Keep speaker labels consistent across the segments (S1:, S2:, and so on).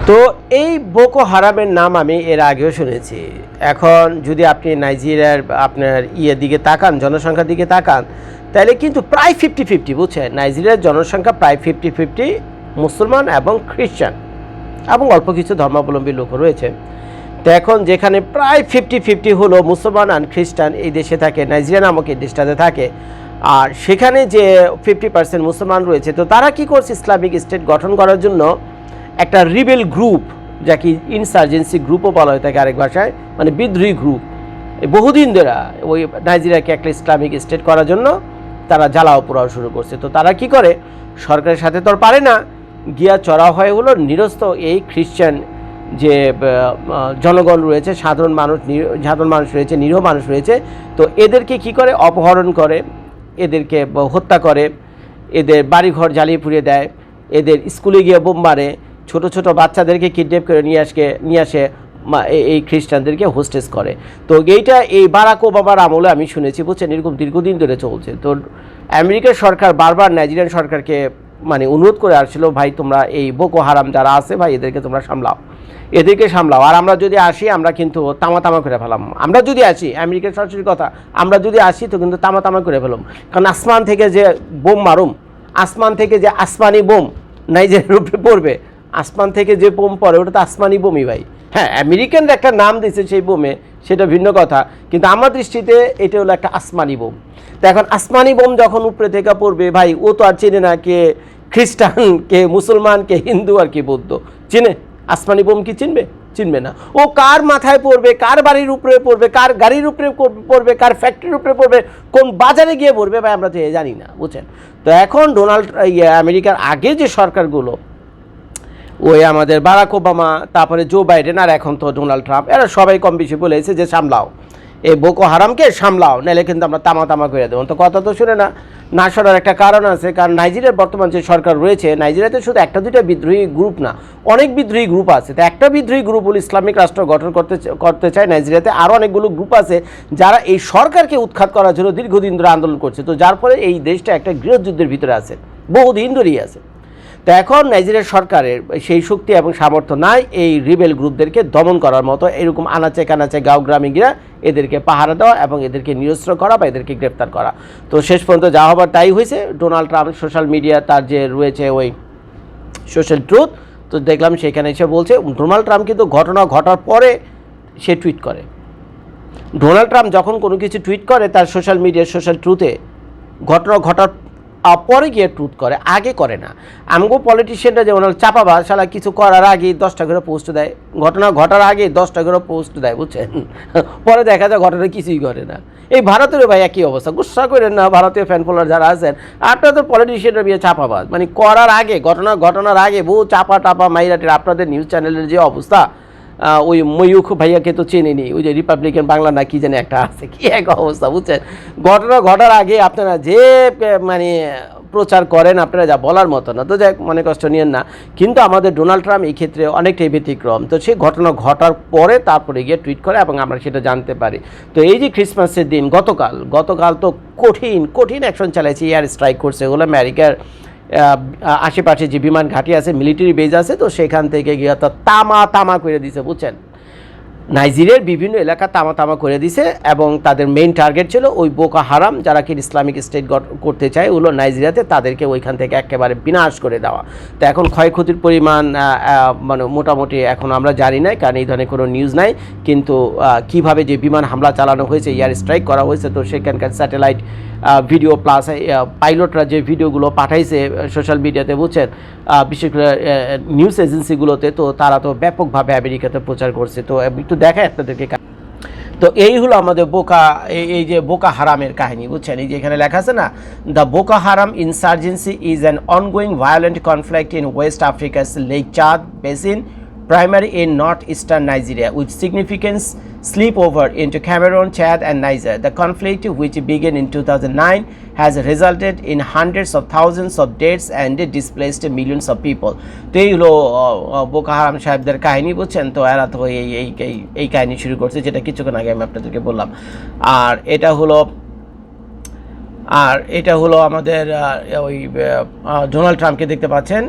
S1: তো এই বোকো হারামের নাম আমি এর আগেও শুনেছি। এখন যদি আপনি নাইজেরিয়ার আপনার দিকে তাকান, জনসংখ্যার দিকে তাকান, তাহলে কিন্তু প্রায় 50-50, বুঝছেন? নাইজেরিয়ার জনসংখ্যা প্রায় 50-50 মুসলমান এবং খ্রিস্টান, এবং অল্প কিছু ধর্মাবলম্বী লোকও রয়েছে। তো এখন যেখানে প্রায় 50-50 হলো মুসলমান আর খ্রিস্টান এই দেশে থাকে, নাইজেরিয়া নামক এই দেশটাতে থাকে, আর সেখানে যে 50% মুসলমান রয়েছে, তো তারা কি করছে, ইসলামিক স্টেট গঠন করার জন্য একটা রিবেল গ্রুপ, যাকে ইনসার্জেন্সি গ্রুপও বলা হয়ে থাকে আরেক ভাষায়, মানে বিদ্রোহী গ্রুপ, বহুদিন ধরে ওই নাইজেরিয়াকে একটা ইসলামিক স্টেট করার জন্য তারা জ্বালাও পোড়াও শুরু করছে। তো তারা কি করে, সরকারের সাথে তো পারে না, গিয়া চড়া হয়ে হলো নিরস্ত এই খ্রিশ্চান যে জনগণ রয়েছে, সাধারণ মানুষ রয়েছে, নিরীহ মানুষ রয়েছে, তো এদেরকে কি করে, অপহরণ করে, এদেরকে হত্যা করে, এদের বাড়িঘর জ্বালিয়ে পুড়িয়ে দেয়, এদের স্কুলে গিয়ে বোম মারে, ছোট ছোট বাচ্চাদেরকে কিডন্যাপ করে নিয়ে আসে এই খ্রিস্টানদেরকে হোস্টেস করে। তো এইটা এই বারাক ওবামার আমলে আমি শুনেছি, বুঝছেন, এরকম দীর্ঘদিন ধরে চলছে। তো আমেরিকার সরকার বারবার নাইজেরিয়ান সরকারকে মানে অনুরোধ করে আসছিল, ভাই তোমরা এই বোকো হারাম যারা আছে, ভাই এদেরকে তোমরা সামলাও, আর আমরা যদি আসি আমরা কিন্তু তামা করে ফেলাম, আমরা যদি আসি, আমেরিকার সরাসরি কথা, আমরা যদি আসি তো কিন্তু তামা করে ফেলাম, কারণ আসমান থেকে যে বোম মারুম, আসমান থেকে যে আসমানি বোম নাইজেরিয়ার উপরে পড়বে, আসমান থেকে যে বোম পড়ে ওটা তো আসমানি বোমই ভাই। হ্যাঁ, আমেরিকানরা একটা নাম দিয়েছে সেই বোমে, সেটা ভিন্ন কথা, কিন্তু আমার দৃষ্টিতে এটা হলো একটা আসমানি বোম। তো এখন আসমানি বোম যখন উপরে থেকে পড়বে, ভাই ও তো আর চেনে না কে খ্রিস্টান, কে মুসলমান, কে হিন্দু, আর কে বৌদ্ধ, চিনে? আসমানি বোম কি চিনবে না। ও কার মাথায় পড়বে, কার বাড়ির উপরে পড়বে, কার গাড়ির উপরে পড়বে, কার ফ্যাক্টরির উপরে পড়বে, কোন বাজারে গিয়ে পড়বে, ভাই আমরা তো জানি না, বুঝছেন? তো এখন আমেরিকার আগে যে সরকারগুলো, ওই আমাদের বারাক ওবামা, তারপরে জো বাইডেন, আর এখন তো ডোনাল্ড ট্রাম্প, এরা সবাই কম বেশি বলেছে যে সামলাও, এই বোকো হারামকে সামলাও, নাহলে কিন্তু আমরা তামা করে দেবো। তো কথা তো শুনে না শোনার একটা কারণ আছে, কারণ নাইজেরিয়ার বর্তমান যে সরকার রয়েছে, নাইজেরিয়াতে শুধু একটা দুইটা বিদ্রোহী গ্রুপ না, অনেক বিদ্রোহী গ্রুপ আছে। তো একটা বিদ্রোহী গ্রুপ হলো ইসলামিক রাষ্ট্র গঠন করতে চায় নাইজেরিয়াতে, আরও অনেকগুলো গ্রুপ আছে যারা এই সরকারকে উৎখাত করার জন্য দীর্ঘদিন ধরে আন্দোলন করছে। তো যার ফলে এই দেশটা একটা গৃহযুদ্ধের ভিতরে আছে, বহুদিন ধরেই আছে। তো এখন নাইজেরিয়ার সরকারের সেই শক্তি এবং সামর্থ্য নাই এই রিবেল গ্রুপদেরকে দমন করার মতো, এরকম আনাচে কানাচে গাঁও গ্রামে গিয়ে এদেরকে পাহারা দেওয়া এবং এদেরকে নিরস্ত্র করা বা এদেরকে গ্রেপ্তার করা। তো শেষ পর্যন্ত যা হবার তাই হয়েছে। ডোনাল্ড ট্রাম্প সোশ্যাল মিডিয়া, তার যে রয়েছে ওই সোশ্যাল ট্রুথ, তো দেখলাম সেখানে এসে বলছে, ডোনাল্ড ট্রাম্প কিন্তু ঘটনা ঘটার পরে সে টুইট করে। ডোনাল্ড ট্রাম্প যখন কোনো কিছু টুইট করে তার সোশ্যাল মিডিয়ার সোশ্যাল ট্রুথে, ঘটনা ঘটার পরে গিয়ে ট্রুথ করে, আগে করে না। আমগো পলিটিশিয়ানরা যেমন চাপাবাজ, শালা কিছু করার আগে 10টা করে পোস্ট দেয়, ঘটনা ঘটার আগে 10টা করে পোস্ট দেয়, বুঝছেন, পরে দেখা যায় ঘটনা কিছুই করে না। এই ভারতেরও ভাই একই অবস্থা, গুসা করেন না ভারতীয় ফ্যান ফলোয়ার যারা আছেন, আপনাদের পলিটিশিয়ানরা বিয়ে চাপাবাজ, মানে করার আগে, ঘটনার আগে বহু টাপা মাইরাটের। আপনাদের নিউজ চ্যানেলের যে অবস্থা, ওই ময়ূখ ভাইয়াকে তো চেনেনি, ওই যে রিপাবলিকান বাংলা না কি জানি একটা আছে, কি এক অবস্থা, বুঝছেন। ঘটনা ঘটার আগে আপনারা যে মানে প্রচার করেন, আপনারা যা বলার মতো না। তো যাই, মনে কষ্ট নিয়েন না, কিন্তু আমাদের ডোনাল্ড ট্রাম্প এই ক্ষেত্রে অনেকটাই ব্যতিক্রম। তো সেই ঘটনা ঘটার পরে তারপরে গিয়ে টুইট করে এবং আমরা সেটা জানতে পারি। তো এই যে ক্রিসমাসের দিন গতকাল তো কঠিন অ্যাকশন চালাইছে, এয়ার স্ট্রাইক করছে, ওগুলো আমেরিকার আশেপাশে যে বিমান ঘাঁটি আছে, মিলিটারি বেজ আছে, তো সেখান থেকে গিয়ে তো তামা করে দিছে, বুঝছেন। নাইজেরিয়ার বিভিন্ন এলাকা তামা করে দিছে, এবং তাদের মেইন টার্গেট ছিল ওই বোকো হারাম, যারা কি ইসলামিক স্টেট করতে চায় ওগুলো নাইজেরিয়াতে, তাদেরকে ওইখান থেকে একেবারে বিনাশ করে দেওয়া। তো এখন ক্ষয়ক্ষতির পরিমাণ মানে মোটামুটি এখন আমরা জানি না, কারণ এই ধরনের কোনো নিউজ নাই। কিন্তু কিভাবে যে বিমান হামলা চালানো হয়েছে, এয়ার স্ট্রাইক করা হয়েছে, তো সেখানকার স্যাটেলাইট ভিডিও প্লাস পাইলটরা যে ভিডিওগুলো পাঠাইছে সোশ্যাল মিডিয়াতে, বুঝছেন, বিশেষ করে নিউজ এজেন্সিগুলোতে, তো তারা তো ব্যাপকভাবে আমেরিকাতে প্রচার করছে। তো একটু দেখায় আপনাদেরকে। তো এই হলো আমাদের এই যে বোকো হারামের কাহিনী, বুঝছেন। এই যে এখানে লেখা আছে না, the Boko Haram insurgency is an ongoing violent conflict in West Africa's Lake Chad basin, primarily in northeastern Nigeria, with significant spillover into Cameroon, Chad, and Niger. The conflict, which began in 2009, has resulted in hundreds of thousands of deaths and displaced millions of people. তো এই হলো Boko Haram সাহেবদের কাহিনী, বুঝছেন। তো এরা তো এই কাহিনী শুরু করছে, যেটা কিছুক্ষণ আগে আমি আপনাদেরকে বললাম। আর এটা হলো আর এটা হলো আমাদের ওই ডোনাল্ড ট্রাম্পকে দেখতে পাচ্ছেন,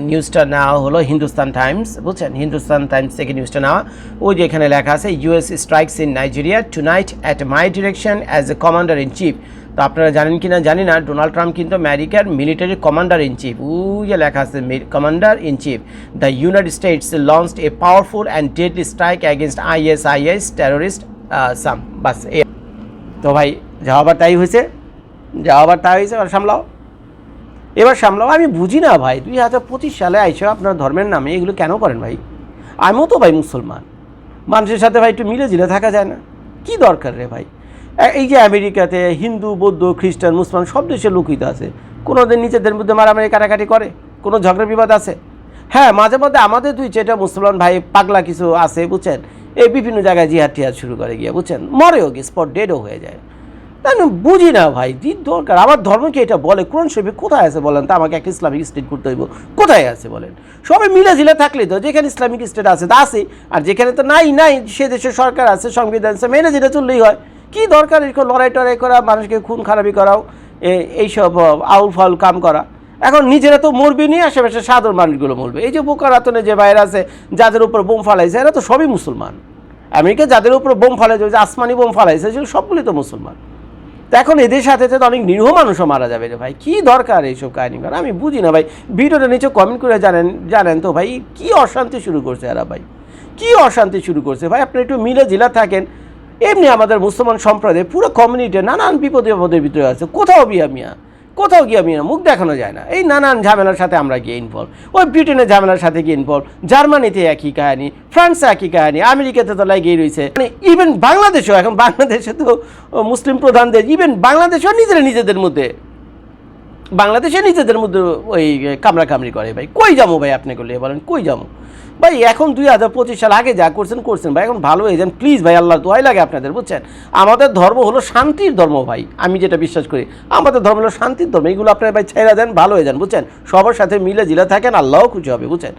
S1: নিউজটা নেওয়া হলো হিন্দুস্তান টাইমস, বুঝছেন, হিন্দুস্তান টাইমস থেকে নিউজটা নেওয়া। ওই যে এখানে লেখা আছে US strikes in Nigeria tonight at my direction as a commander in chief. তো আপনারা জানেন কি না জানি না, ডোনাল্ড ট্রাম্প কিন্তু আমেরিকার মিলিটারি কমান্ডার ইন চিফ। ওই যে লেখা আছে commander in chief, the United States launched a powerful and deadly strike against IS terrorist some. বাস তো ভাই যাওয়াবার তাই হয়েছে, যাওয়াবার তাই হয়েছে, এবার সামলাও, এবার সামলাও। আমি বুঝি না ভাই, 2025 সালে আইসো আপনার ধর্মের নামে এগুলো কেন করেন ভাই? আমিও তো ভাই মুসলমান, মানুষের সাথে ভাই একটু মিলে জিলে থাকা যায় না? কি দরকার রে ভাই? এই যে আমেরিকাতে হিন্দু বৌদ্ধ খ্রিস্টান মুসলমান সব দেশের লোকই তো আছে, কোনোদিন নিজেদের মধ্যে মারামারি কাটাকাটি করে? কোনো ঝগড়া বিবাদ আছে? হ্যাঁ, মাঝে মধ্যে আমাদের দুই চারটা মুসলমান ভাই পাগলা কিছু আছে, বুঝছেন, এই বিভিন্ন জায়গায় জিহাদ টিহাদ শুরু করে গিয়ে, বুঝছেন, মরেও গিয়ে স্পট ডেডও হয়ে যায়। তাই না? বুঝি না ভাই, দরকার আমার ধর্মকে এটা বলে, কোরআন শরীফে কোথায় আছে বলেন তো? আমাকে একটা ইসলামিক স্টেট করতে হইব, কোথায় আছে বলেন? সবাই মিলে ঝিলে থাকলে তো, যেখানে ইসলামিক স্টেট আছে তা আছে, আর যেখানে তো নাই নাই, সে দেশের সরকার আছে, সংবিধান আছে, মেনে যেটা চললেই হয়। কি দরকার এরকম লড়াই টড়াই করা, মানুষকে খুন খারাপি করাও, এইসব আউল ফাউল কাম করা? এখন নিজেরা তো মরবে, নিয়ে আশেপাশে সাধারণ মানুষগুলো মরবে। এই যে বোকা রাতনে যে বাইরে আছে, যাদের উপর বোম ফালাইছে, এরা তো সবই মুসলমান। আমেরিকা যাদের উপর বোম ফালাইছে, যে আসমানি বোম ফালাইছে, সেগুলো সবগুলি তো মুসলমান। তো এখন এদের সাথে তো অনেক নিরীহ মানুষও মারা যাবে রে ভাই। কি দরকার এইসব কাহিনী করা? আমি বুঝি না ভাই। ভিডিওটা নিচে কমেন্ট করে জানেন তো ভাই, কি অশান্তি শুরু করছে এরা ভাই, কি অশান্তি শুরু করছে ভাই। আপনি একটু মিলে জিলা থাকেন। এমনি আমাদের মুসলমান সম্প্রদায় পুরো কমিউনিটি নানান বিপদের ভিতরে আছে, কোথাও গিয়া মিয়া মুখ দেখানো যায় না। এই নানান ঝামেলার সাথে আমরা গিয়ে ইনভলভ, ওই ব্রিটেনের ঝামেলার সাথে গিয়ে ইনভলভ, জার্মানিতে একই কাহিনী, ফ্রান্সে একই কাহিনী, আমেরিকাতে তো লাগিয়ে রয়েছে, মানে ইভেন বাংলাদেশেও, এখন বাংলাদেশে তো মুসলিম প্রধান দেশ, ইভেন বাংলাদেশেও নিজেদের মধ্যে ওই কামড়ি করে ভাই। কই যাবো ভাই আপনি করলে বলেন, কই যাবো ভাই? এখন 2025 সাল আগে যা করছেন ভাই, এখন ভালো হয়ে যান প্লিজ ভাই, আল্লাহ দোয়াই লাগে আপনাদের, বুঝছেন। আমাদের ধর্ম হলো শান্তির ধর্ম ভাই, আমি যেটা বিশ্বাস করি, আমাদের ধর্ম হলো শান্তির ধর্ম। এইগুলো আপনারা ভাই ছেড়ে দেন, ভালো হয়ে যান, বুঝছেন। সবার সাথে মিলে জিলে থাকেন, আল্লাহও খুশি হবে, বুঝছেন।